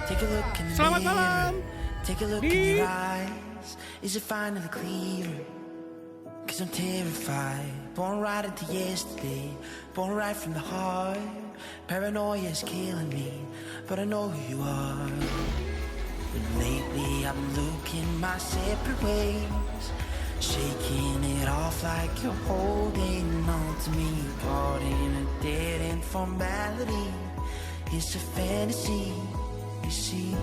Take a look in the Selamat mirror. malam. Take a look in your eyes. Is it finally clear? Cause I'm terrified. Born right into yesterday. Born right from the heart. Paranoia is killing me, but I know who you are. But lately I've been looking my separate ways, shaking it off like you're holding on to me. Caught in a dead end formality. It's a fantasy, you see.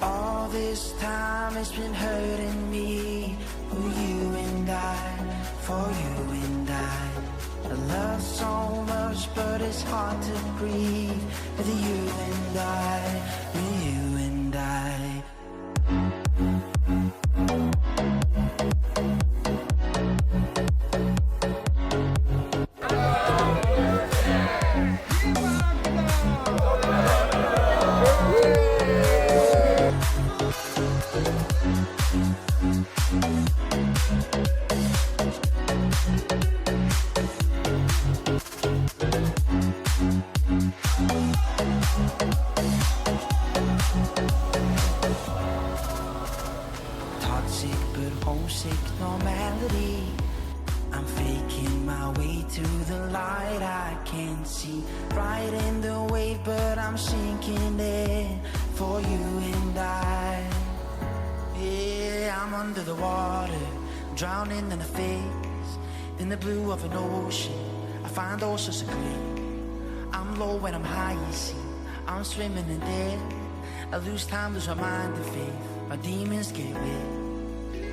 All this time it's been hurting me. For you and I, for you and I. I love so much, but it's hard to breathe. With you and I, with you and I. Toxic but homesick normality. I'm faking my way to the light I can't see. Right in the wave but I'm sinking in. For you and I. Yeah, I'm under the water, drowning in the face. In the blue of an ocean, I find all sorts of green. I'm low when I'm high, you see. I'm swimming in dead. I lose time, lose my mind and faith. My demons get rid.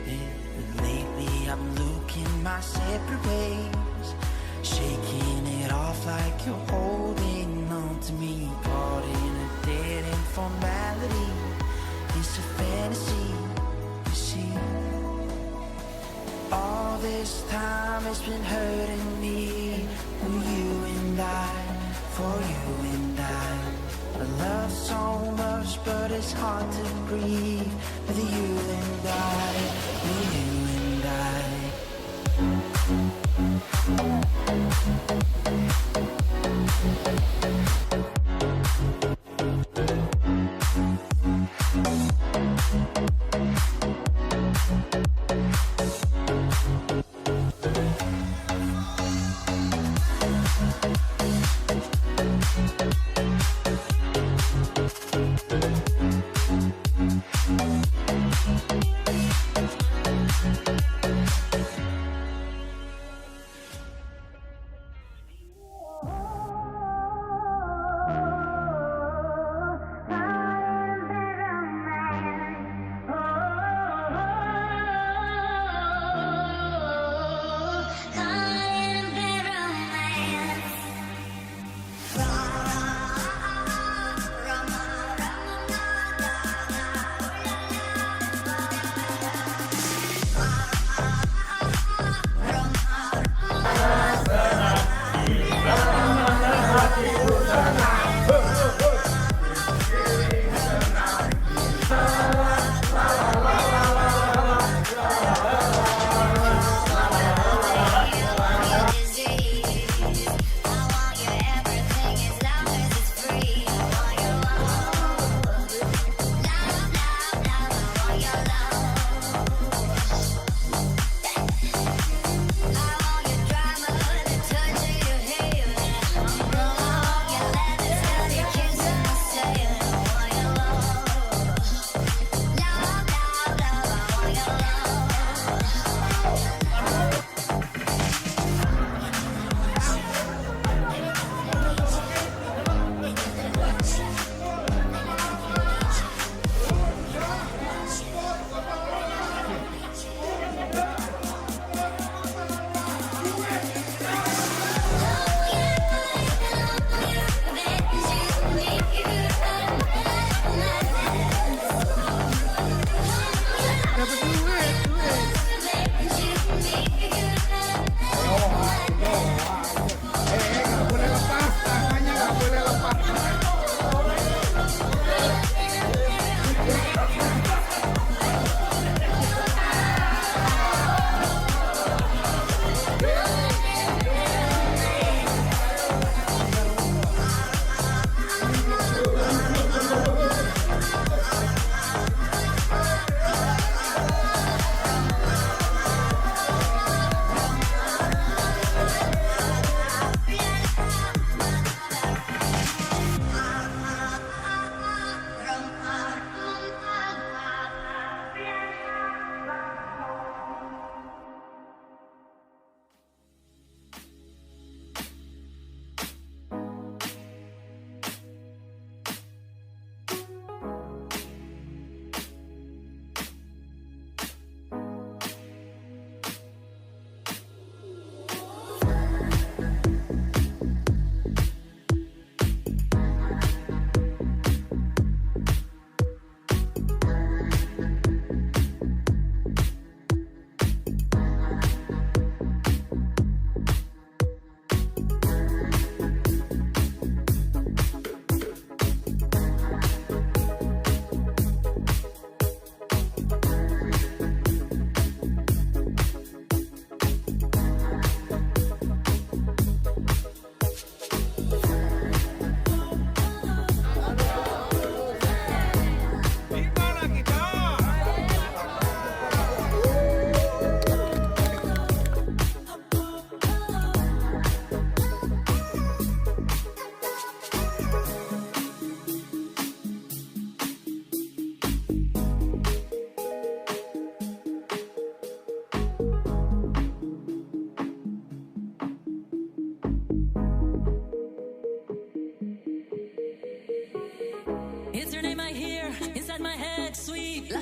Yeah. But lately I've been looking my separate ways, shaking it off like you're holding on to me. Caught in a dead end formality. It's a fantasy, you see. All this time it's been hurting me. For you and I, for you and I. I love so much, but it's hard to breathe. With you and I, with you and I.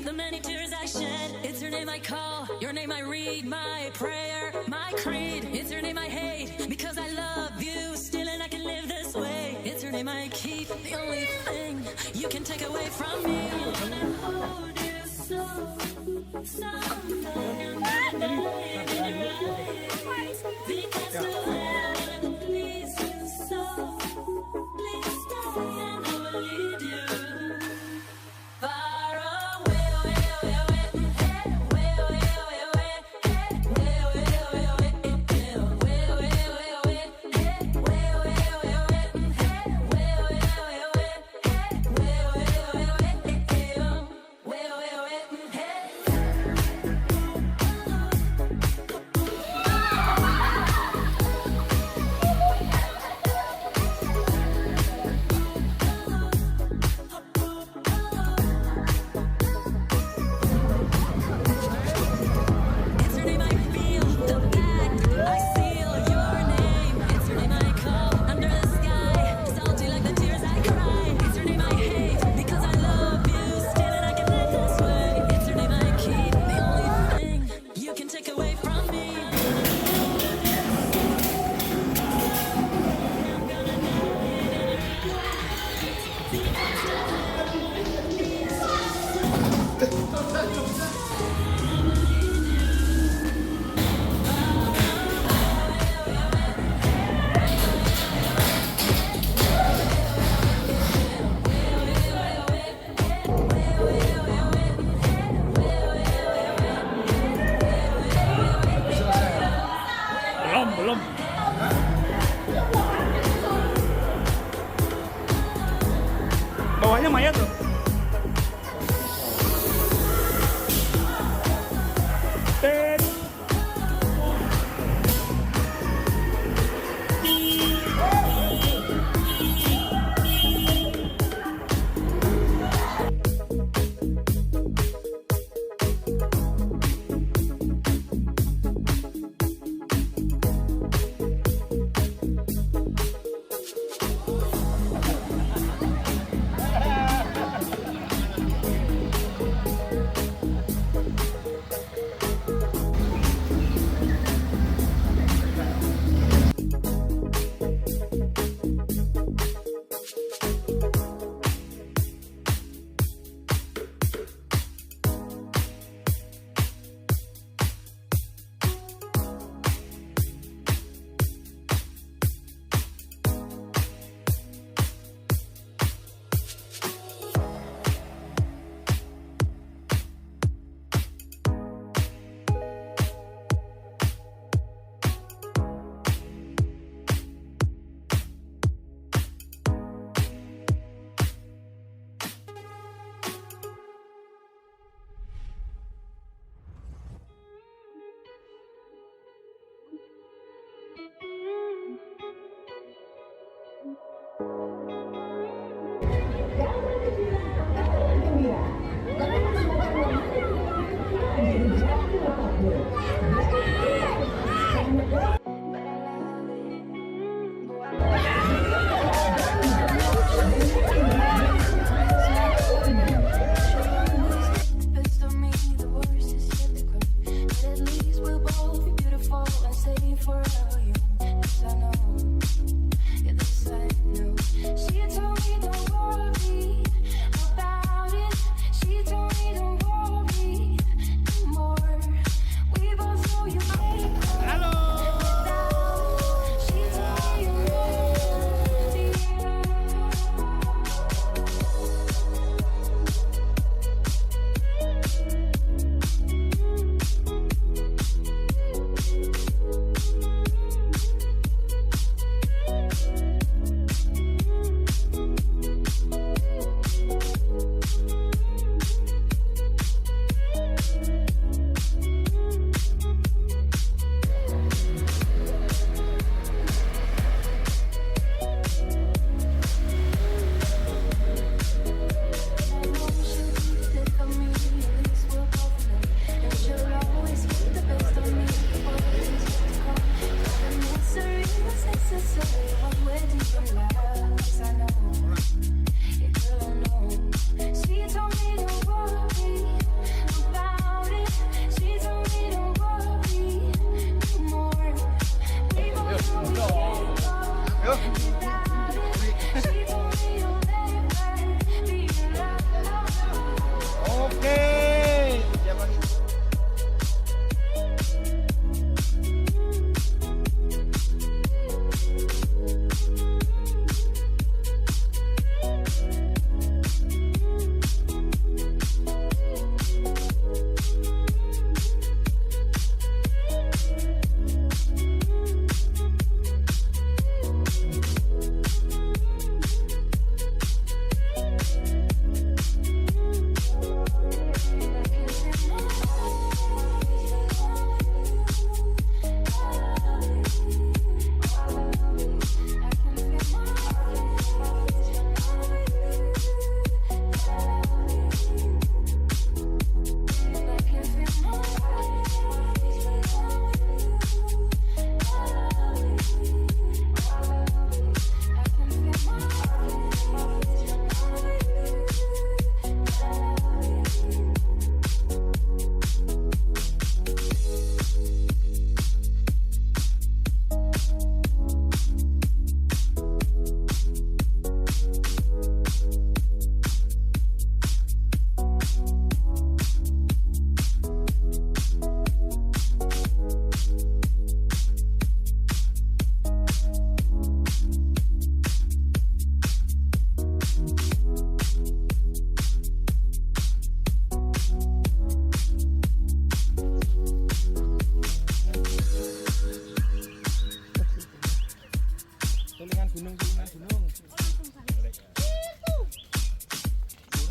the many tears I shed. It's your name I call, your name I read, my prayer, my creed. It's your name I hate, because I love you still and I can live this way. It's your name I keep, the only thing you can take away from me. I wanna hold you so, someday I'm gonna live in your eyes. Because the way I wanna please you so, please stay and I will lead you far away, away, away, away, hey, away, away, away, away, hey, away, away, away, away, hey, away, away, away, away, hey, away, away, away, away, hey, away, away, away, away, hey, away, away, away, away, hey, away, away, away, hey. It's your name I feel, the act I seal your name. It's your name I call under the sky, salty like the tears I cry. It's your name I hate, because I love you still and I can live this way. It's your name I keep, the only thing you can take away from me. Belum. Bawahnya mayat tuh. Tet.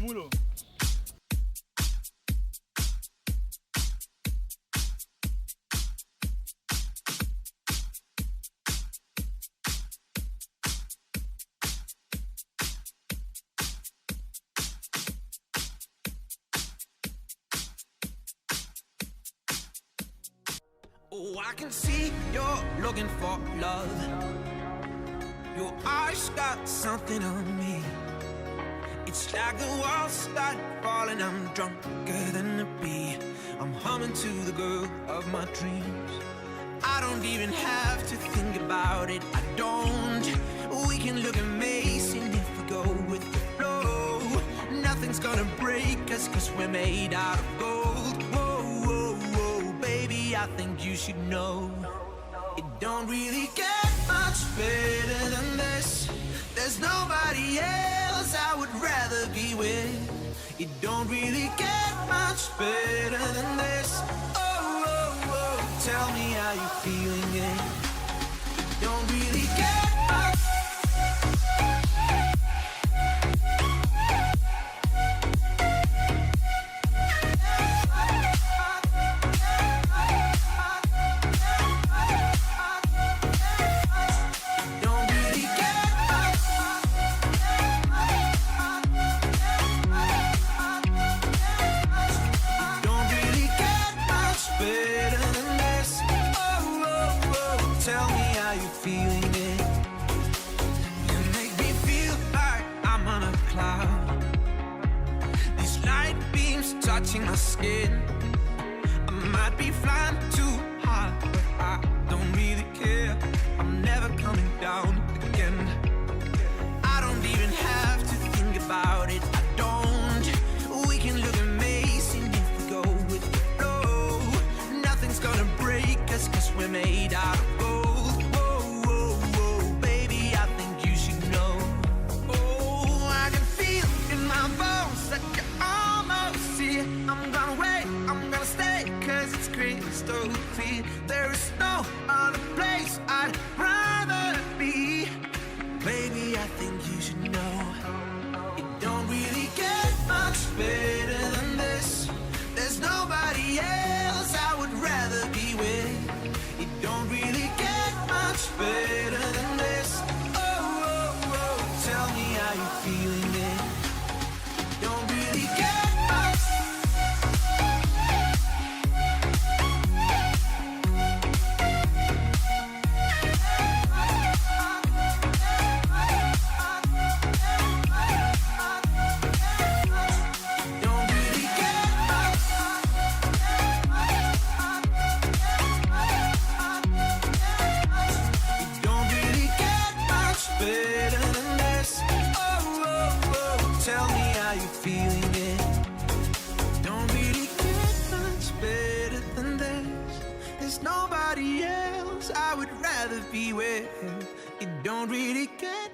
mulu. Oh, I can see you're looking for love. Your eyes got something on me. It's like the walls start falling. I'm drunker than a bee. I'm humming to the girl of my dreams. I don't even have to think about it. I don't. We can look amazing if we go with the flow. Nothing's gonna break us, 'cause we're made out of gold. Whoa, whoa, whoa, baby, I think you should know. It don't really get much better than this. There's nobody else I would rather be with. It don't really get much better than this. Oh, oh, oh, tell me how you feeling it. It don't really get much. Touching my skin, I might be flying too high, but I don't really care. I'm never coming down again. I don't even have to think about it. I don't. We can look amazing if we go with the flow. Nothing's gonna break us, 'cause we're made out of gold. Whoa, whoa, whoa, baby, I think you should know. Oh, I can feel in my bones that you're almost here. I'm gonna wait, I'm gonna stay, 'cause it's crystal clear. There is no other place I'd rather be. Baby, I think you should know. It don't really get much better than this. There's nobody else I would rather be with. It don't really get much better than this. Oh, oh, oh, tell me how you feeling it. It don't really get much. Tell me how you feeling it. Don't really get much better than this. There's nobody else I would rather be with. It don't really get